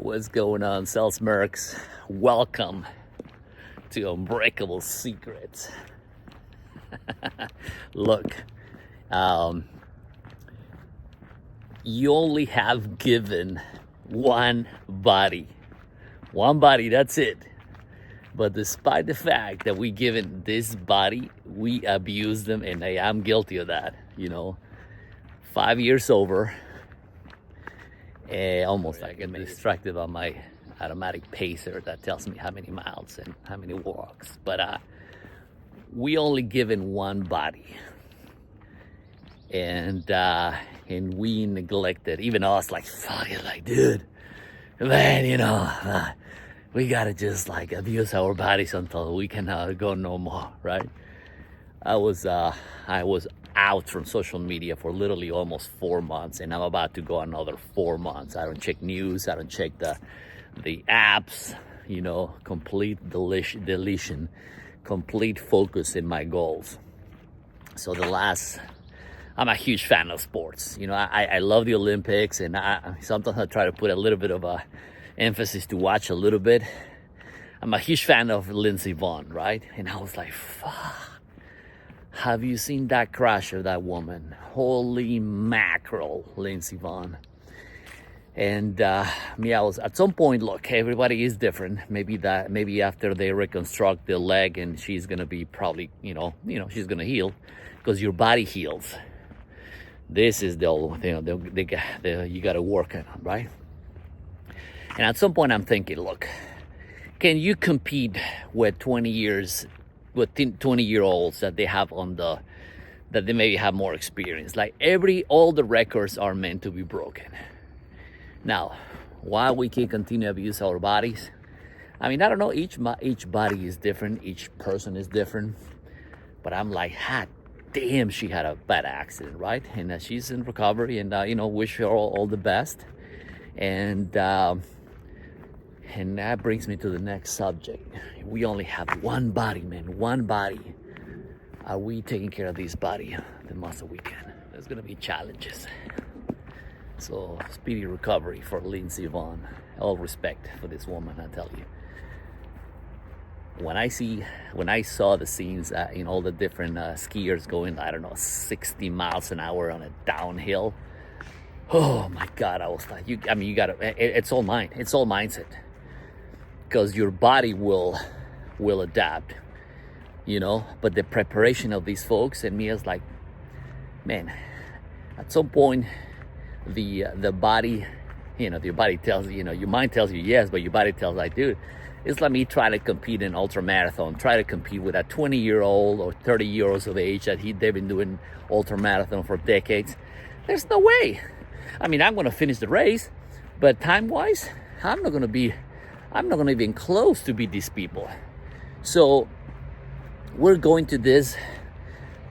What's going on, Sales Mercs? Welcome to Unbreakable Secrets. Look, you only have given one body. One body, that's it. But despite the fact that we given this body, we abuse them, and I am guilty of that, 5 years over. Almost I get distracted on my automatic pacer that tells me how many miles and how many walks. But we only given one body, and we neglected. Even us, like, fuck it, like, dude, man, we gotta just like abuse our bodies until we cannot go no more, right? I was out from social media for literally almost 4 months, and I'm about to go another 4 months. I don't check news, I don't check the apps, complete deletion, complete focus in my goals. So I'm a huge fan of sports. I love the Olympics, and sometimes I try to put a little bit of a emphasis to watch a little bit. I'm a huge fan of Lindsey Vonn, right? And I was like, fuck. Have you seen that crash of that woman? Holy mackerel, Lindsey Vonn. And I was at some point, look, everybody is different. Maybe after they reconstruct the leg, and she's gonna be probably, she's gonna heal, because your body heals. This is the old, you gotta work on, right? And at some point I'm thinking, look, can you compete with 20-year-olds that they have that they maybe have more experience? Like all the records are meant to be broken. Now, why we can continue to abuse our bodies? I don't know, each body is different, each person is different, but I'm like, hot damn, she had a bad accident, right? And she's in recovery, and wish her all the best. And that brings me to the next subject. We only have one body, man, one body. Are we taking care of this body the most that we can? There's gonna be challenges. So speedy recovery for Lindsey Vonn. All respect for this woman, I tell you. When I saw the scenes in all the different skiers going, 60 miles an hour on a downhill. Oh my God, I was like, you gotta, it's all mind. It's all mindset. Because your body will adapt, but the preparation of these folks, and me, is like, man, at some point the body, your body tells your mind tells you yes, but your body tells, like, dude, it's like me trying to compete in ultra marathon, try to compete with a 20-year-old or 30 years of age that they've been doing ultra marathon for decades. There's no way. I'm going to finish the race, but time-wise, I'm not going to even close to beat these people. So we're going to these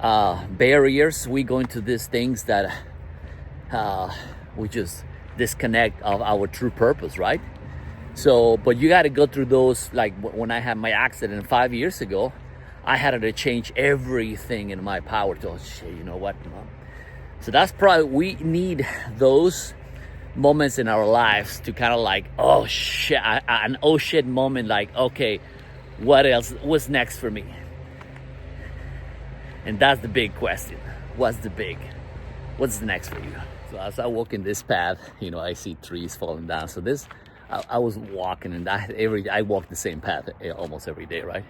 barriers. We're going to these things that we just disconnect of our true purpose, right? So, but you got to go through those. Like when I had my accident 5 years ago, I had to change everything in my power to, you know what? So that's probably, we need those moments in our lives to kind of like, oh shit, an oh shit moment, like, okay, what else, what's next for me? And that's the big question. What's the next for you? So as I walk in this path, I see trees falling down. So I was walking, and I walk the same path almost every day, right?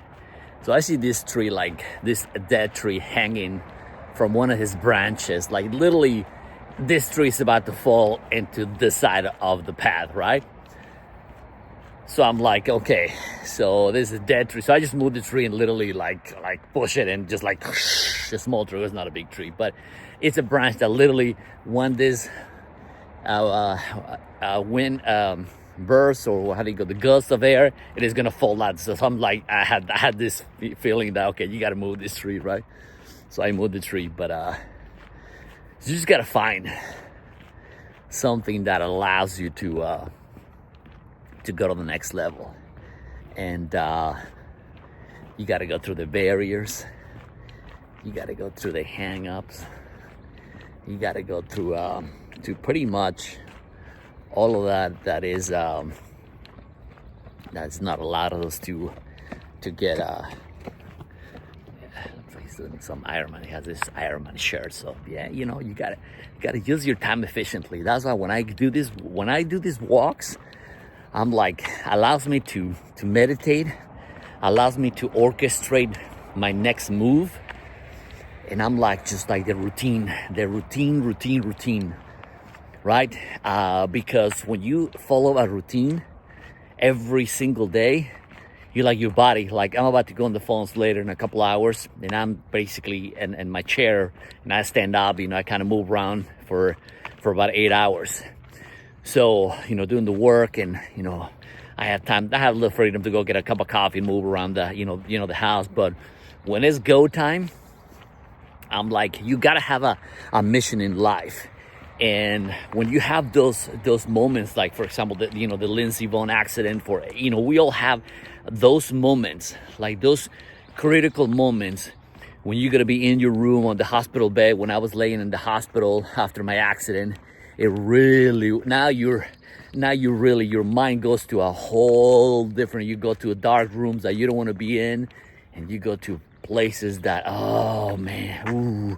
So I see this tree, like this dead tree hanging from one of his branches, like literally this tree is about to fall into this side of the path, right? So I'm like, okay, so this is a dead tree. So I just moved the tree and literally like push it, and just like a small tree. It's not a big tree, but it's a branch that literally, when this wind bursts, or how do you go, the gust of air, it is gonna fall out. So I'm like, I had this feeling that, okay, you gotta move this tree, right? So I moved the tree, but you just gotta find something that allows you to go to the next level. And you gotta go through the barriers, you gotta go through the hang-ups, you gotta go through to pretty much all of that is That's not a lot of those to get looks like he's doing some Ironman. He has this Ironman shirt. So yeah, you know, you gotta use your time efficiently. That's why when I do these walks, I'm like, allows me to meditate, allows me to orchestrate my next move. And I'm like, just like the routine, right? Because when you follow a routine every single day, you like your body. Like, I'm about to go on the phones later in a couple hours, and I'm basically in my chair, and I stand up, you know, I kind of move around for about 8 hours. So, you know, doing the work, and, you know, I have a little freedom to go get a cup of coffee and move around the house. But when it's go time, I'm like, you gotta have a mission in life. And when you have those moments, like for example, the Lindsey Vonn accident, we all have those moments, like those critical moments when you're gonna be in your room on the hospital bed. When I was laying in the hospital after my accident, it really, your mind goes to a whole different, you go to dark rooms that you don't want to be in, and you go to places that, oh man, ooh.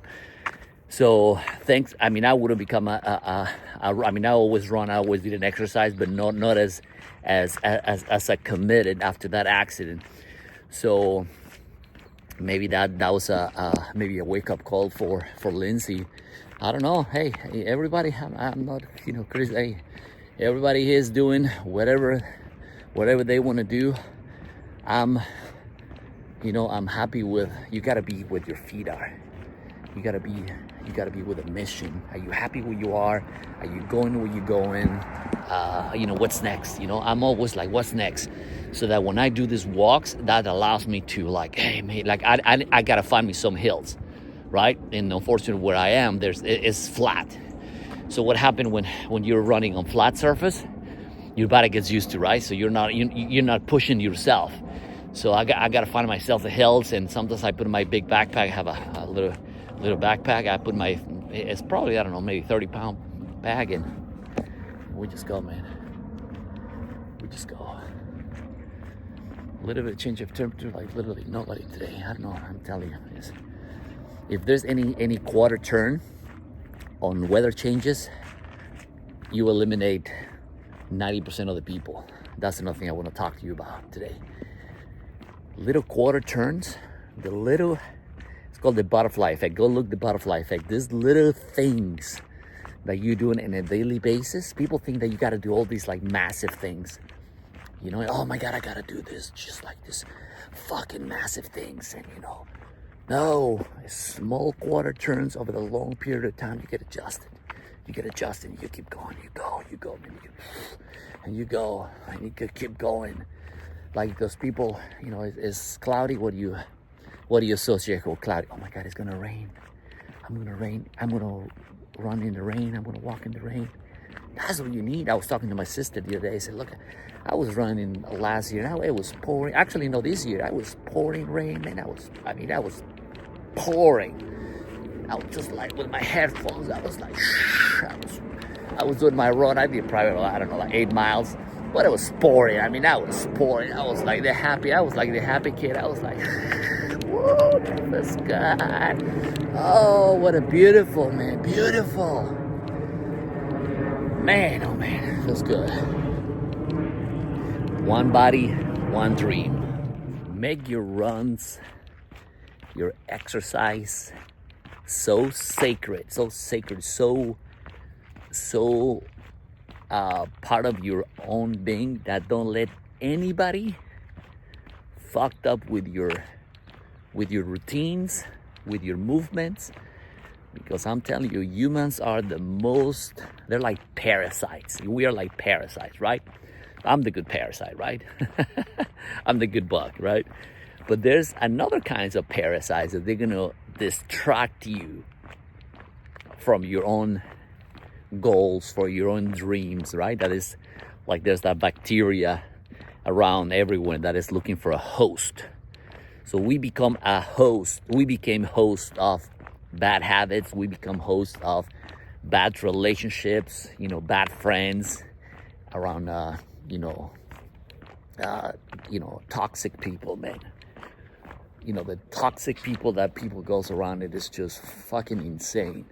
So thanks. I mean, I wouldn't become I always run, I always did an exercise, but not as I committed after that accident. So maybe that was maybe a wake up call for Lindsey. I don't know. Hey, everybody, I'm not, Chris. Hey, everybody is doing whatever they want to do. I'm happy with. You gotta be where your feet are. You gotta be with a mission. Are you happy where you are? Are you going where you're going? What's next? I'm always like, what's next? So that when I do these walks, that allows me to like, hey man, like I gotta find me some hills, right? And unfortunately, where I am, it's flat. So what happened when you're running on flat surface? Your body gets used to, right? So you're not pushing yourself. So I got to find myself the hills, and sometimes I put in my big backpack. I have a little backpack. I put it's probably, I don't know, maybe 30-pound bag, and we just go, man. We just go. A little bit of change of temperature, like literally nobody today. I don't know. I'm telling you, if there's any quarter turn on weather changes, you eliminate 90% of the people. That's another thing I want to talk to you about today. Little quarter turns, it's called the butterfly effect. Go look the butterfly effect. These little things that you're doing on a daily basis, people think that you got to do all these like massive things. Oh my God, I got to do this, just like this fucking massive things. And no, small quarter turns over the long period of time, you get adjusted. And you keep going, you go, and you go, and you keep going. Like those people, it's cloudy. What do you associate with cloudy? Oh my God, it's gonna rain. I'm gonna run in the rain. I'm gonna walk in the rain. That's what you need. I was talking to my sister the other day. I said, look, I was running last year. Now it was pouring. Actually, no, this year I was pouring rain, and I was pouring. I was just like with my headphones. I was like, I was doing my run. I did probably, I don't know, like 8 miles. But it was pouring. I was pouring. I was like the happy kid. I was like, whoa, the sky. Oh, what a beautiful, man. Beautiful. Man, oh man, feels good. One body, one dream. Make your runs, your exercise so sacred, so part of your own being, that don't let anybody fucked up with your routines, with your movements. Because I'm telling you, humans are they're like parasites. We are like parasites, right? I'm the good parasite, right? I'm the good bug, right? But there's another kinds of parasites that they're gonna distract you from your own goals, for your own dreams, right? That is like, there's that bacteria around everywhere that is looking for a host. So we become a host. We became host of bad habits. We become host of bad relationships, bad friends around, uh, toxic people, man. The toxic people that people goes around, it is just fucking insane.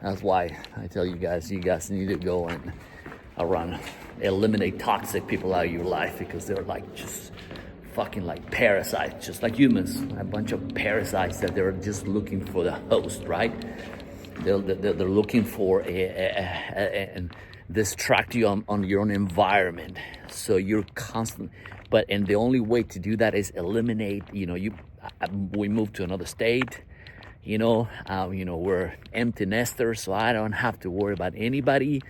That's why I tell you guys need to go and around, eliminate toxic people out of your life, because they're like just fucking like parasites, just like humans, a bunch of parasites that they're just looking for the host, right? They're looking for and distract you on your own environment, so you're constant. And the only way to do that is eliminate. We moved to another state. We're empty nesters, so I don't have to worry about anybody.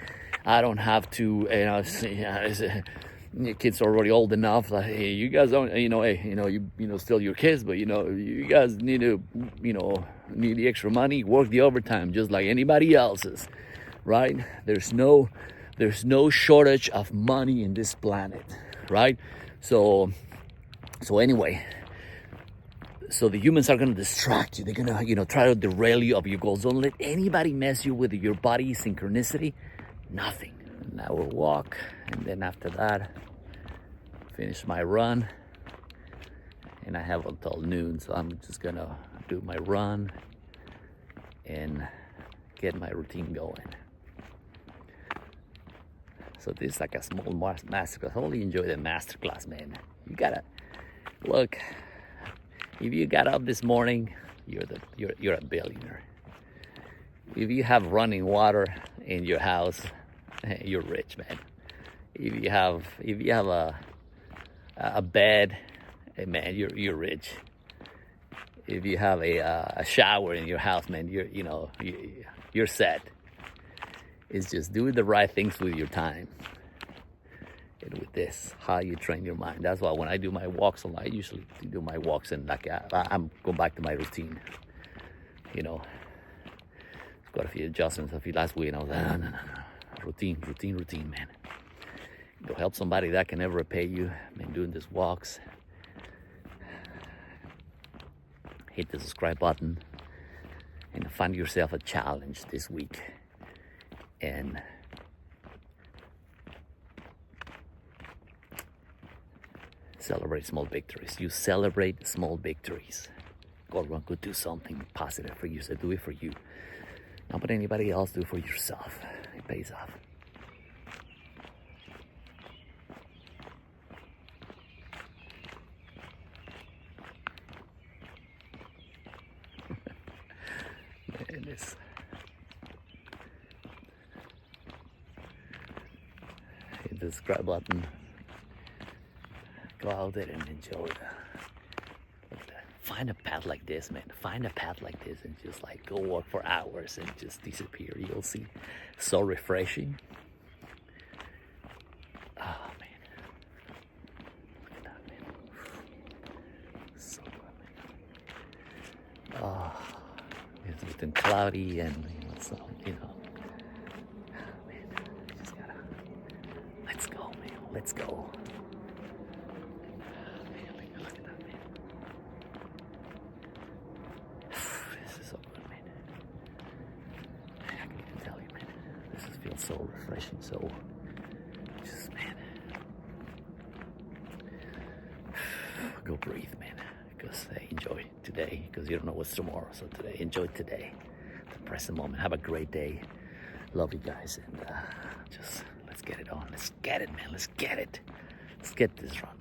I don't have to. Kids are already old enough. Like, hey, you guys don't. Still your kids, but you guys need to. Need the extra money, work the overtime, just like anybody else's, right? There's no shortage of money in this planet, right? So anyway, so the humans are gonna distract you. They're gonna, try to derail you of your goals. Don't let anybody mess you with your body synchronicity. Nothing. And I will walk, and then after that, finish my run. And I have until noon, so I'm just gonna do my run and get my routine going. So this is like a small masterclass. I only enjoy the masterclass, man. You gotta look. If you got up this morning, you're a billionaire. If you have running water in your house, you're rich, man. If you have a bed, hey, man, you're rich. If you have a shower in your house, man, you're set. It's just doing the right things with your time. And with this, how you train your mind. That's why when I do my walks, I usually do my walks and I'm going back to my routine. Got a few adjustments. Last week, I was like, no. Routine, man. Go help somebody that can never repay you, man, doing these walks. Hit the subscribe button and find yourself a challenge this week. And celebrate small victories. You celebrate small victories. God could do something positive for you, so do it for you. Not let anybody else, do it for yourself. It pays off. Man, hit the subscribe button. Go out there and enjoy find a path like this, man. Find a path like this and just like go work for hours and just disappear. You'll see. So refreshing. Oh, man. Look at that, man. So good, man. Oh, it's been cloudy and, man, just gotta, let's go, man. Let's go. Feels so refreshing, so just, man, go breathe, man, because enjoy today, because you don't know what's tomorrow. So today, enjoy today, the present moment. Have a great day. Love you guys, and just let's get it on. Let's get it, man. Let's get it. Let's get this run.